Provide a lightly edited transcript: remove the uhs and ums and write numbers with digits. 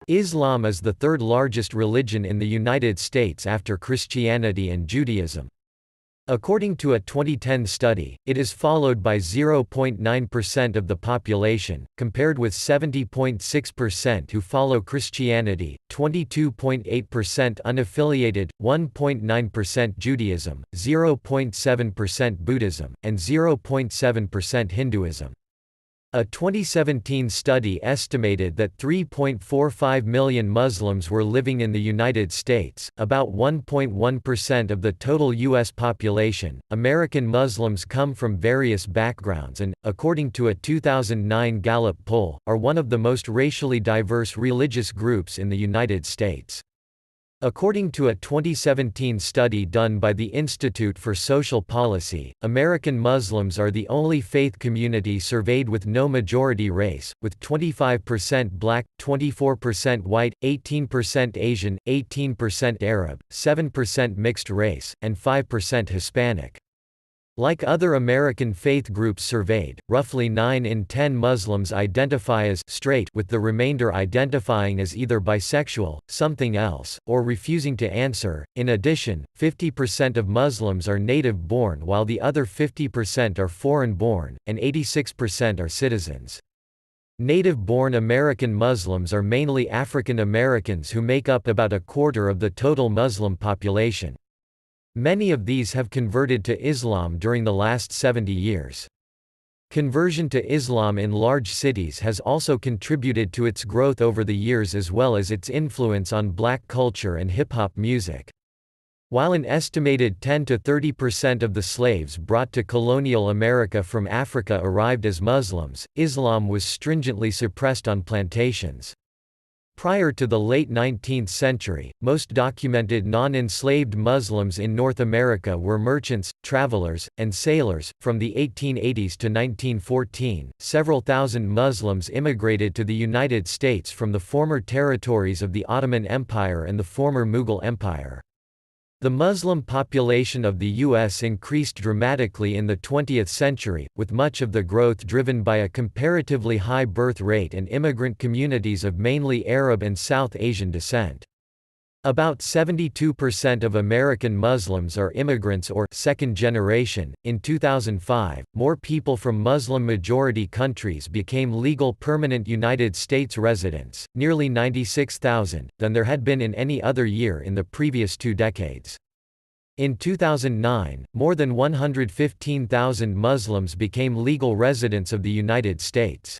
Islam is the third largest religion in the United States after Christianity and Judaism. According to a 2010 study, it is followed by 0.9% of the population, compared with 70.6% who follow Christianity, 22.8% unaffiliated, 1.9% Judaism, 0.7% Buddhism, and 0.7% Hinduism. A 2017 study estimated that 3.45 million Muslims were living in the United States, about 1.1% of the total U.S. population. American Muslims come from various backgrounds and, according to a 2009 Gallup poll, are one of the most racially diverse religious groups in the United States. According to a 2017 study done by the Institute for Social Policy, American Muslims are the only faith community surveyed with no majority race, with 25% black, 24% white, 18% Asian, 18% Arab, 7% mixed race, and 5% Hispanic. Like other American faith groups surveyed, roughly 9 in 10 Muslims identify as straight, with the remainder identifying as either bisexual, something else, or refusing to answer. In addition, 50% of Muslims are native-born while the other 50% are foreign-born, and 86% are citizens. Native-born American Muslims are mainly African Americans who make up about a quarter of the total Muslim population. Many of these have converted to Islam during the last 70 years. Conversion to Islam in large cities has also contributed to its growth over the years as well as its influence on black culture and hip-hop music. While an estimated 10 to 30% of the slaves brought to colonial America from Africa arrived as Muslims, Islam was stringently suppressed on plantations. Prior to the late 19th century, most documented non-enslaved Muslims in North America were merchants, travelers, and sailors. From the 1880s to 1914, several thousand Muslims immigrated to the United States from the former territories of the Ottoman Empire and the former Mughal Empire. The Muslim population of the U.S. increased dramatically in the 20th century, with much of the growth driven by a comparatively high birth rate and immigrant communities of mainly Arab and South Asian descent. About 72% of American Muslims are immigrants or second generation. In 2005, more people from Muslim-majority countries became legal permanent United States residents, nearly 96,000, than there had been in any other year in the previous 2 decades. In 2009, more than 115,000 Muslims became legal residents of the United States.